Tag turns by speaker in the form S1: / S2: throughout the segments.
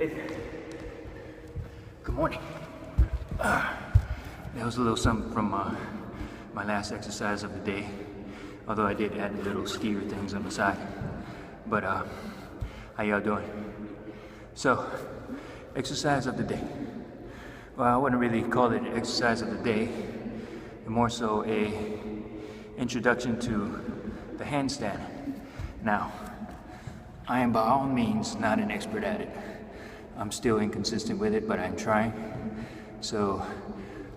S1: Hey there. Good morning. That was a little something from my last exercise of the day. Although I did add the little skier things on the side. But how y'all doing? So, exercise of the day. Well, I wouldn't really call it an exercise of the day. More so a introduction to the handstand. Now, I am by all means not an expert at it. I'm still inconsistent with it, but I'm trying. So,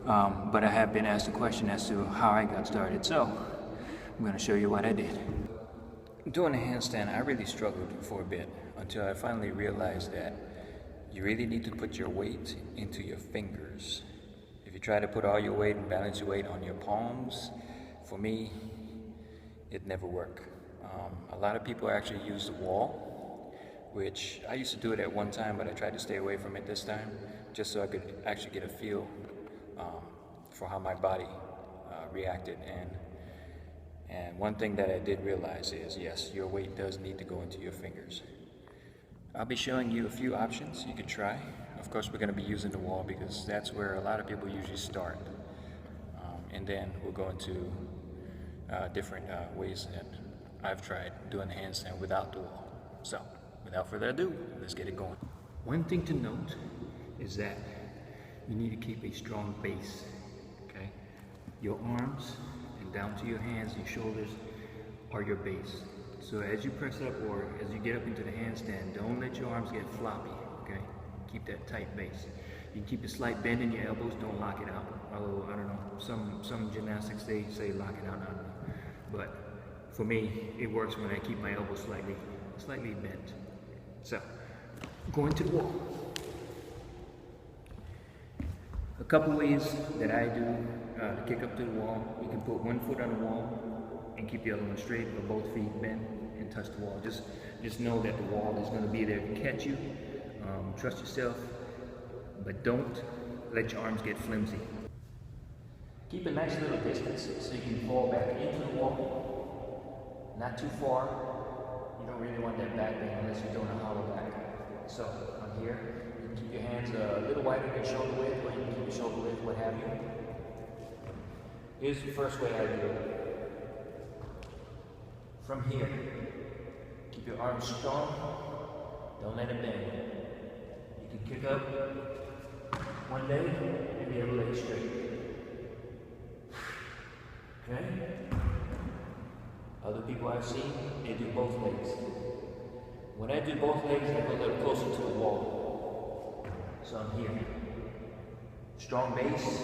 S1: but I have been asked a question as to how I got started. So, I'm going to show you what I did. Doing a handstand, I really struggled for a bit until I finally realized that you really need to put your weight into your fingers. If you try to put all your weight and balance your weight on your palms, for me, it never worked. A lot of people actually use the wall, which I used to do it at one time, but I tried to stay away from it this time, just so I could actually get a feel for how my body reacted. And one thing that I did realize is, yes, your weight does need to go into your fingers. I'll be showing you a few options you could try. Of course, we're going to be using the wall because that's where a lot of people usually start. And then we'll go into different ways that I've tried doing the handstand without the wall. So, without further ado, let's get it going. One thing to note is that you need to keep a strong base, okay? Your arms and down to your hands, your shoulders are your base. So as you press up or as you get up into the handstand, don't let your arms get floppy, okay? Keep that tight base. You can keep a slight bend in your elbows, don't lock it out. Although, I don't know, some gymnastics, they say lock it out, I don't know. But for me, it works when I keep my elbows slightly bent. So, going to the wall. A couple ways that I do to kick up to the wall. You can put one foot on the wall and keep the other one straight, or both feet bent and touch the wall. Just know that the wall is going to be there to catch you. Trust yourself, but don't let your arms get flimsy. Keep a nice little distance so you can fall back into the wall. Not too far. You don't really want that back bend unless you're doing a hollow back. So, I'm here. You can keep your hands a little wider than your shoulder width, or you can keep your shoulder width, what have you. Here's the first way I do it. From here, keep your arms strong. Don't let it bend. You can kick up one leg and the other leg straight. Okay? Other people I've seen, they do both legs. When I do both legs, I go a little closer to the wall. So I'm here. Strong base.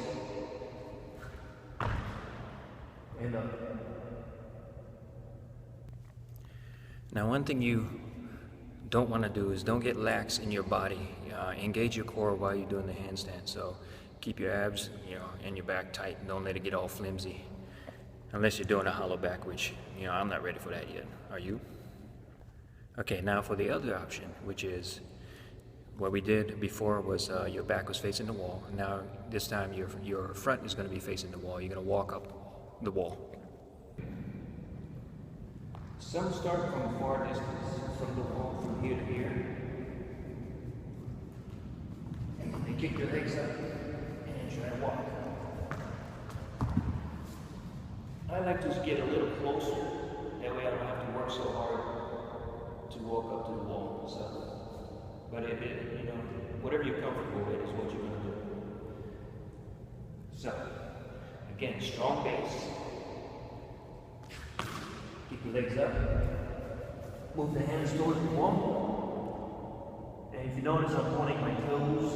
S1: And up. Now, one thing you don't want to do is don't get lax in your body. Engage your core while you're doing the handstand. So keep your abs, and your back tight, and don't let it get all flimsy. Unless you're doing a hollow back, which, I'm not ready for that yet. Are you? Okay, now for the other option, which is what we did before was your back was facing the wall. Now, this time your front is going to be facing the wall. You're going to walk up the wall. Some start from far distance, from the wall, from here to here. And then they kick their legs up and try to walk. I like to get a little closer, that way I don't have to work so hard to walk up to the wall. So, but whatever you're comfortable with is what you're going to do. So, again, strong base. Keep your legs up. Move the hands towards the wall. And if you notice, I'm pointing my toes.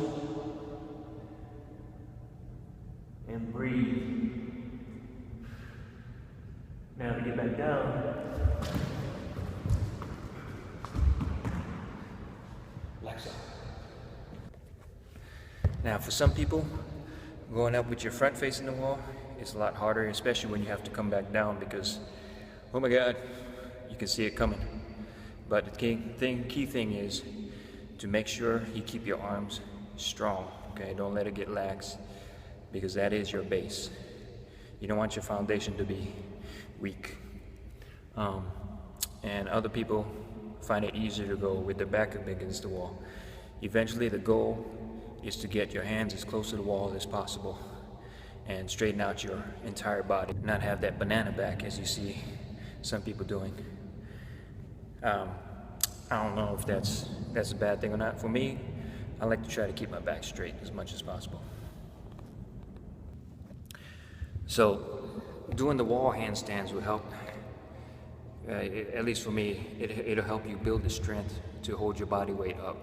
S1: And breathe. Now to get back down, like so. Now for some people, going up with your front facing the wall is a lot harder, especially when you have to come back down because, oh my God, you can see it coming. But the key thing is to make sure you keep your arms strong, okay? Don't let it get lax because that is your base. You don't want your foundation to be weak. And other people find it easier to go with their back up against the wall. Eventually the goal is to get your hands as close to the wall as possible and straighten out your entire body, not have that banana back as you see some people doing. I don't know if that's a bad thing or not. For me, I like to try to keep my back straight as much as possible. So doing the wall handstands will help, at least for me, it'll help you build the strength to hold your body weight up.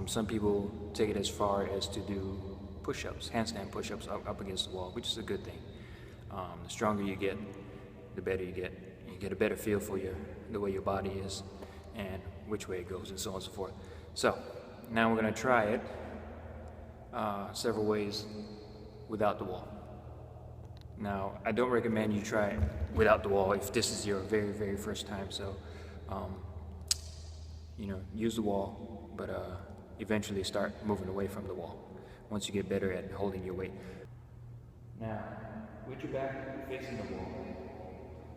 S1: Some people take it as far as to do push-ups, handstand push-ups up against the wall, which is a good thing. The stronger you get, the better you get. You get a better feel for the way your body is and which way it goes and so on and so forth. So now we're going to try it several ways without the wall. Now, I don't recommend you try it without the wall if this is your very, very first time. So, use the wall, but eventually start moving away from the wall once you get better at holding your weight. Now, with your back facing the wall,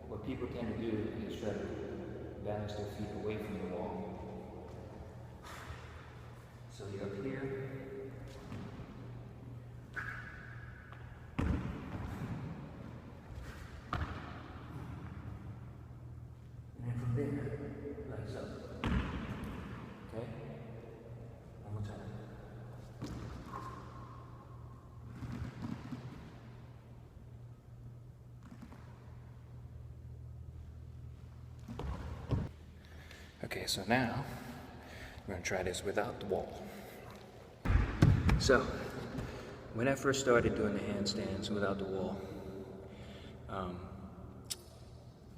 S1: what people tend to do is try to balance their feet away from the wall. So you're up here. And then from there, legs up. Okay? One more time. Okay, so now we're going to try this without the wall. So, when I first started doing the handstands without the wall,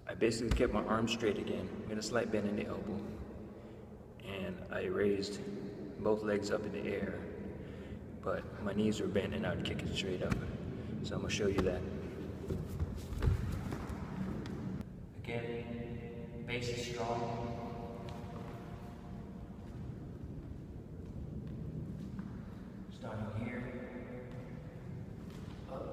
S1: I basically kept my arms straight again, with a slight bend in the elbow, and I raised both legs up in the air, but my knees were bent and I would kick it straight up. So I'm going to show you that. Again, base is strong. Starting here, up.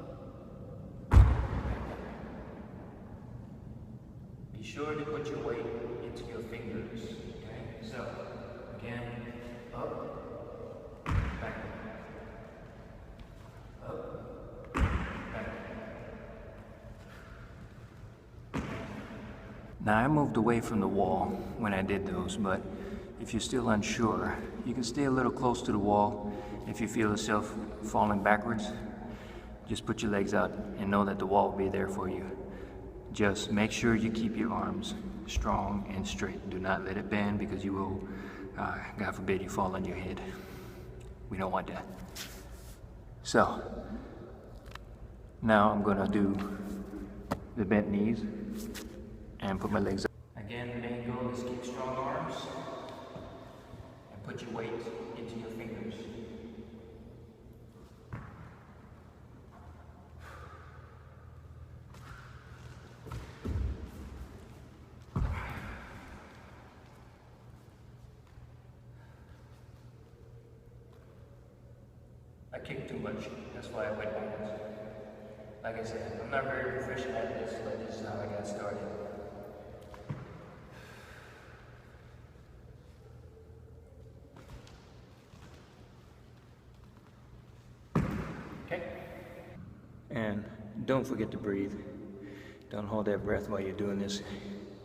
S1: Be sure to put your weight into your fingers, okay? So, again, up, back, up, back. Now, I moved away from the wall when I did those, but if you're still unsure, you can stay a little close to the wall. If you feel yourself falling backwards, just put your legs out and know that the wall will be there for you. Just make sure you keep your arms strong and straight. Do not let it bend because you will, God forbid, you fall on your head. We don't want that. So, now I'm gonna do the bent knees and put my legs up. Again, the main goal is keep strong arms and put your weight into your fingers. I kicked too much, that's why I went backwards. Like I said, I'm not very proficient at this, but this is how I got started. Okay? And don't forget to breathe. Don't hold that breath while you're doing this.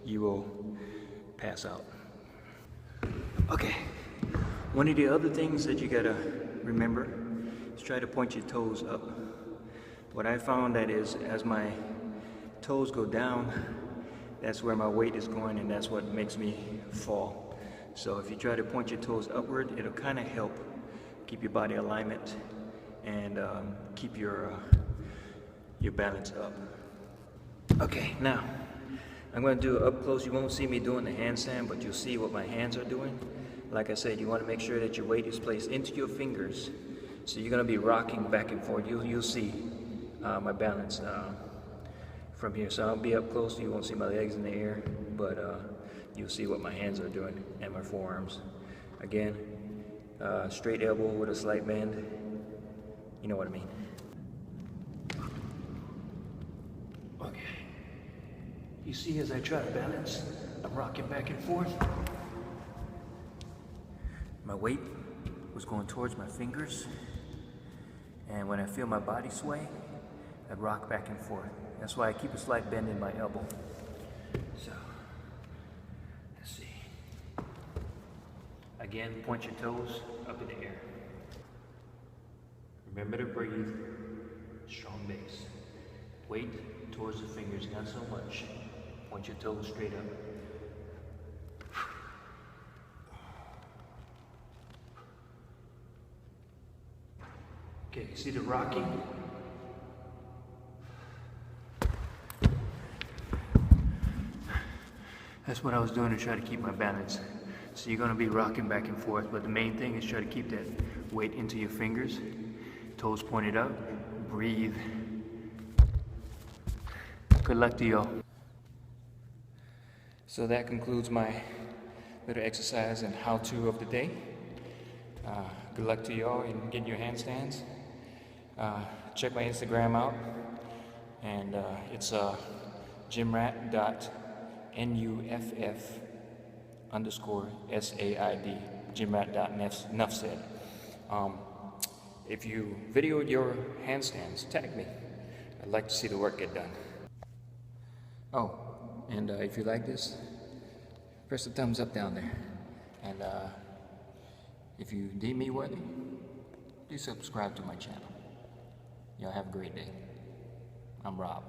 S1: You will pass out. Okay, one of the other things that you gotta remember is try to point your toes up. What I found that is, as my toes go down, that's where my weight is going and that's what makes me fall. So if you try to point your toes upward, it'll kind of help keep your body alignment and keep your balance up. Okay, now I'm going to do it up close. You won't see me doing the handstand, but you'll see what my hands are doing. Like I said, you want to make sure that your weight is placed into your fingers. So you're going to be rocking back and forth. You'll see my balance from here. So I'll be up close. You won't see my legs in the air, but you'll see what my hands are doing and my forearms. Again, straight elbow with a slight bend. You know what I mean. Okay. You see, as I try to balance, I'm rocking back and forth. My weight was going towards my fingers, and when I feel my body sway, I'd rock back and forth. That's why I keep a slight bend in my elbow. So, let's see. Again, point your toes up in the air. Remember to breathe, strong base. Weight towards the fingers, not so much. Point your toes straight up. Okay, see the rocking? That's what I was doing to try to keep my balance. So you're gonna be rocking back and forth, but the main thing is try to keep that weight into your fingers, toes pointed up, breathe. Good luck to y'all. So that concludes my little exercise and how-to of the day. Good luck to y'all in getting your handstands. Check my Instagram out, and it's gymrat.nuff_SAID, gymrat.nuffsaid. If you videoed your handstands, tag me. I'd like to see the work get done. Oh, and if you like this, press the thumbs up down there. And if you deem me worthy, do subscribe to my channel. Y'all have a great day. I'm Rob.